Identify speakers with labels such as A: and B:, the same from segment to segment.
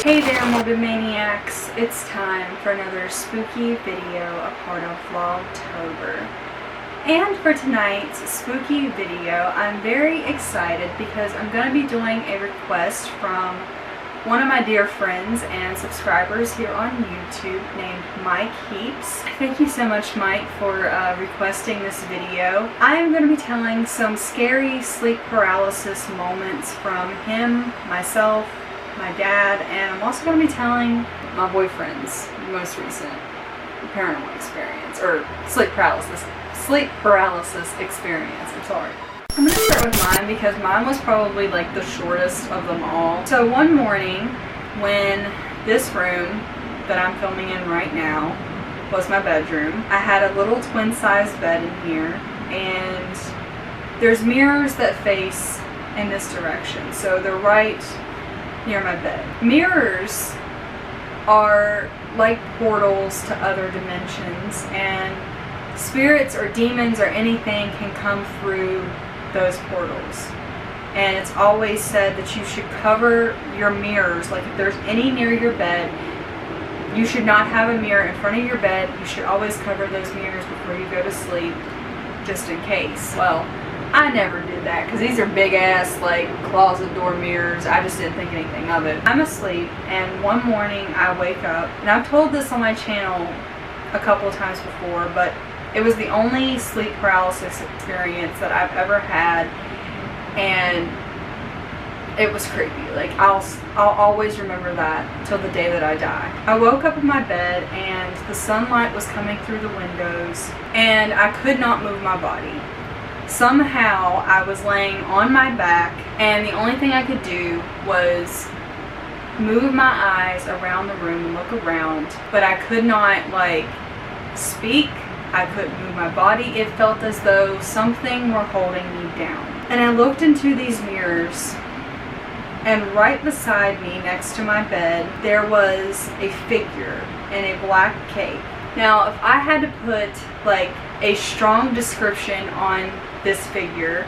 A: Hey there, morbid maniacs! It's time for another spooky video, a part of Vlogtober. And for tonight's spooky video, I'm very excited because I'm going to be doing a request from one of my dear friends and subscribers here on YouTube named Mike Heaps. Thank you so much, Mike, for requesting this video. I am going to be telling some scary sleep paralysis moments from him, myself, my dad, and I'm also going to be telling my boyfriend's most recent paranormal experience, or sleep paralysis experience, I'm sorry. I'm going to start with mine because mine was probably like the shortest of them all. So one morning when this room that I'm filming in right now was my bedroom, I had a little twin-sized bed in here, and there's mirrors that face in this direction, so they're right near my bed. Mirrors are like portals to other dimensions, and spirits or demons or anything can come through those portals. And it's always said that you should cover your mirrors. Like if there's any near your bed, you should not have a mirror in front of your bed. You should always cover those mirrors before you go to sleep, just in case. Well, I never did that because these are big ass like closet door mirrors. I just didn't think anything of it. I'm asleep, and one morning I wake up, and I've told this on my channel a couple of times before, but it was the only sleep paralysis experience that I've ever had, and it was creepy. Like I'll always remember that till the day that I die. I woke up in my bed, and the sunlight was coming through the windows, and I could not move my body. Somehow I was laying on my back, and the only thing I could do was move my eyes around the room and look around, but I could not like speak. I couldn't move my body. It felt as though something were holding me down. And I looked into these mirrors, and right beside me next to my bed there was a figure in a black cape. Now if I had to put like a strong description on this figure,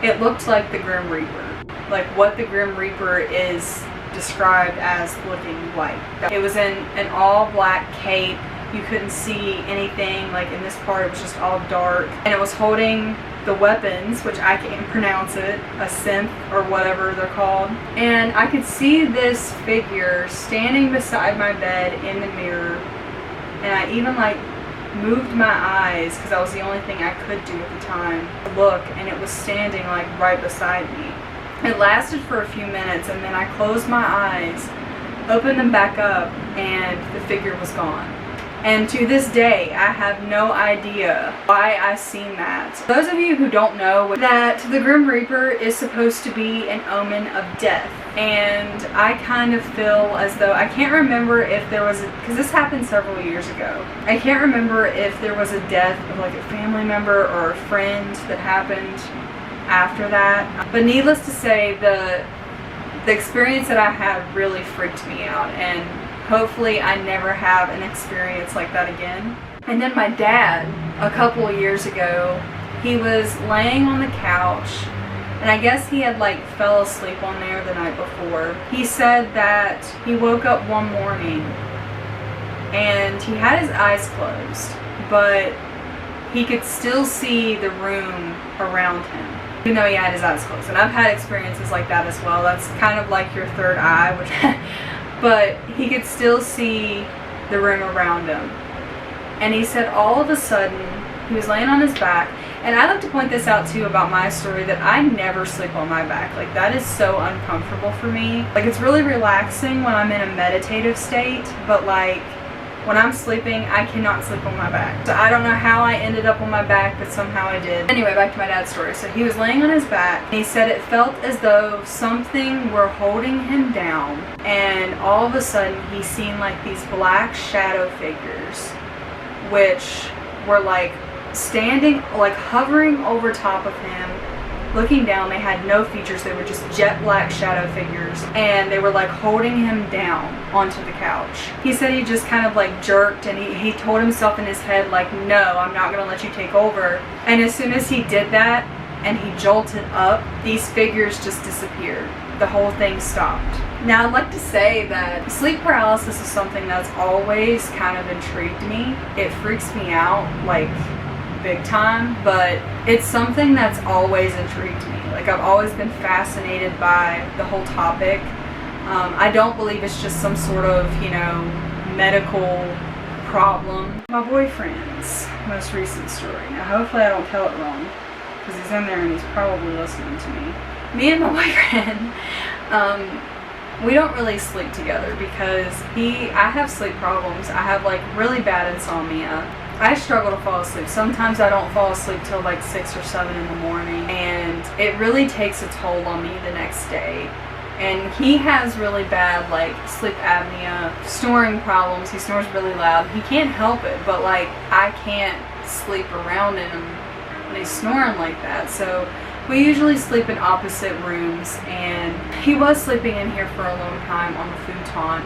A: it looked like the Grim Reaper. Like what the Grim Reaper is described as looking like. It was in an all black cape. You couldn't see anything. Like in this part it was just all dark. And it was holding the weapons, which I can't pronounce it, a synth or whatever they're called. And I could see this figure standing beside my bed in the mirror. And I even like moved my eyes because that was the only thing I could do at the time to look, and it was standing like right beside me. It lasted for a few minutes, and then I closed my eyes, opened them back up, and the figure was gone. And to this day I have no idea why I seen that. Those of you who don't know, that the Grim Reaper is supposed to be an omen of death, and I kind of feel as though, I can't remember if there was because this happened several years ago. I can't remember if there was a death of like a family member or a friend that happened after that, but needless to say, the experience that I had really freaked me out, and hopefully I never have an experience like that again. And then my dad, a couple of years ago, he was laying on the couch, and I guess he had like fell asleep on there the night before. He said that he woke up one morning and he had his eyes closed, but he could still see the room around him, even though he had his eyes closed. And I've had experiences like that as well. That's kind of like your third eye, which but he could still see the room around him. And he said all of a sudden, he was laying on his back. And I like to point this out too about my story, that I never sleep on my back. Like, that is so uncomfortable for me. Like, it's really relaxing when I'm in a meditative state, but like when I'm sleeping, I cannot sleep on my back. So I don't know how I ended up on my back, but somehow I did. Anyway, back to my dad's story. So he was laying on his back, and he said it felt as though something were holding him down, and all of a sudden he seen like these black shadow figures, which were like standing, like hovering over top of him, looking down. They had no features, they were just jet black shadow figures, and they were like holding him down onto the couch. He said he just kind of like jerked, and he told himself in his head like, no, I'm not gonna let you take over. And as soon as he did that and he jolted up, these figures just disappeared. The whole thing stopped. Now, I'd like to say that sleep paralysis is something that's always kind of intrigued me. It freaks me out like big time, but it's something that's always intrigued me. Like, I've always been fascinated by the whole topic. I don't believe it's just some sort of, you know, medical problem. My boyfriend's most recent story. Now, hopefully I don't tell it wrong, because he's in there and he's probably listening to me. Me and my boyfriend, we don't really sleep together because I have sleep problems. I have like really bad insomnia. I struggle to fall asleep. Sometimes I don't fall asleep till like 6 or 7 in the morning, and it really takes a toll on me the next day. And he has really bad like sleep apnea, snoring problems. He snores really loud. He can't help it, but like I can't sleep around him when he's snoring like that. So we usually sleep in opposite rooms, and he was sleeping in here for a long time on the futon,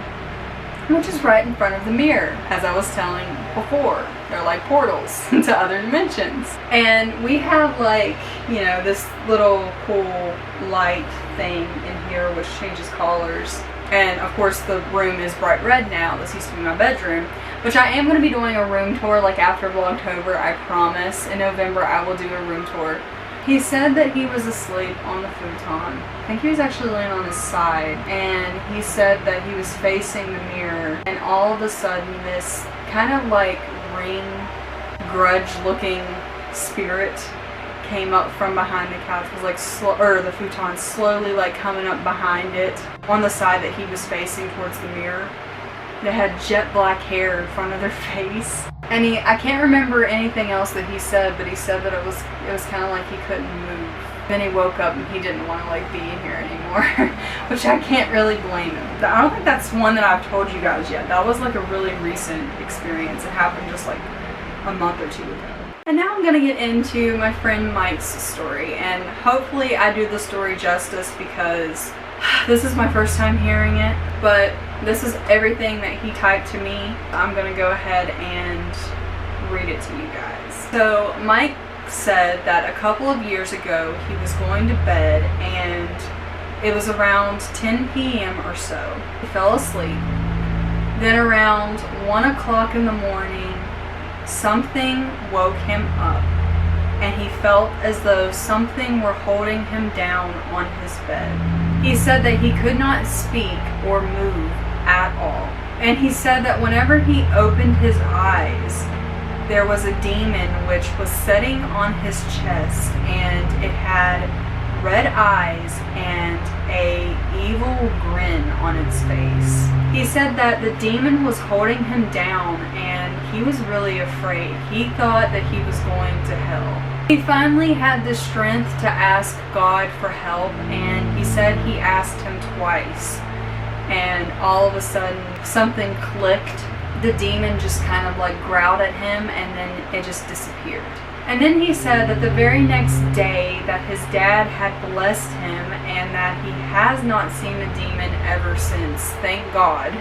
A: which is right in front of the mirror, as I was telling before. They're like portals to other dimensions. And we have like, you know, this little cool light thing in here which changes colors. And of course the room is bright red now. This used to be my bedroom, which I am going to be doing a room tour like after Vlogtober, I promise. In November I will do a room tour. He said that he was asleep on the futon. I think he was actually laying on his side, and he said that he was facing the mirror, and all of a sudden this kind of like ring, grudge-looking spirit came up from behind the couch. It was like the futon slowly like coming up behind it on the side that he was facing towards the mirror. They had jet black hair in front of their face. And I can't remember anything else that he said, but he said that it was kind of like he couldn't move. Then he woke up and he didn't want to like be in here anymore, which I can't really blame him. I don't think that's one that I've told you guys yet. That was like a really recent experience. It happened just like a month or 2 ago. And now I'm going to get into my friend Mike's story, and hopefully I do the story justice because this is my first time hearing it, but this is everything that he typed to me. I'm going to go ahead and read it to you guys. So Mike said that a couple of years ago he was going to bed, and it was around 10 p.m. or so. He fell asleep. Then around 1 o'clock in the morning, something woke him up, and he felt as though something were holding him down on his bed. He said that he could not speak or move at all. And he said that whenever he opened his eyes, there was a demon which was sitting on his chest, and it had red eyes and a evil grin on its face. He said that the demon was holding him down, and he was really afraid. He thought that he was going to hell. He finally had the strength to ask God for help, and he said he asked him twice, and all of a sudden something clicked. The demon just kind of like growled at him, and then it just disappeared. And then he said that the very next day that his dad had blessed him, and that he has not seen the demon ever since. Thank God.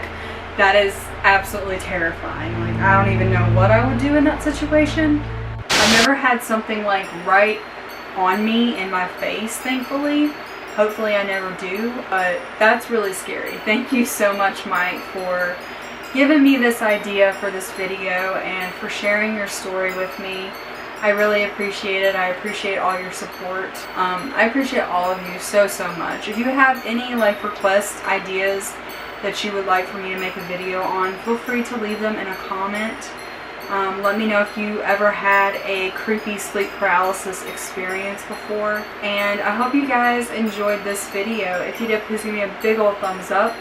A: That is absolutely terrifying. Like, I don't even know what I would do in that situation. I've never had something like right on me in my face, thankfully. Hopefully I never do, but that's really scary. Thank you so much, Mike, for giving me this idea for this video and for sharing your story with me. I really appreciate it. I appreciate all your support. I appreciate all of you so much. If you have any like request ideas that you would like for me to make a video on, feel free to leave them in a comment. Let me know if you ever had a creepy sleep paralysis experience before. And I hope you guys enjoyed this video. If you did, please give me a big old thumbs up.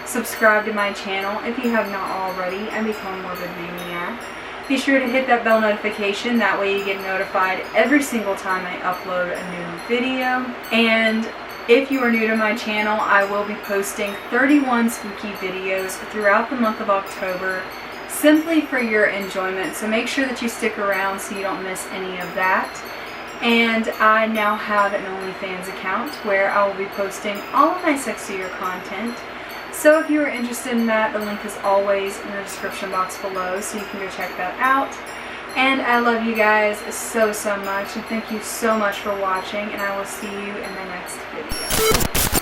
A: Subscribe to my channel if you have not already, and become a morbid maniac. Be sure to hit that bell notification, that way you get notified every single time I upload a new video. And if you are new to my channel, I will be posting 31 spooky videos throughout the month of October, simply for your enjoyment. So make sure that you stick around so you don't miss any of that. And I now have an OnlyFans account where I will be posting all of my sexier content. So if you are interested in that, the link is always in the description box below, so you can go check that out. And I love you guys so much, and thank you so much for watching, and I will see you in the next video.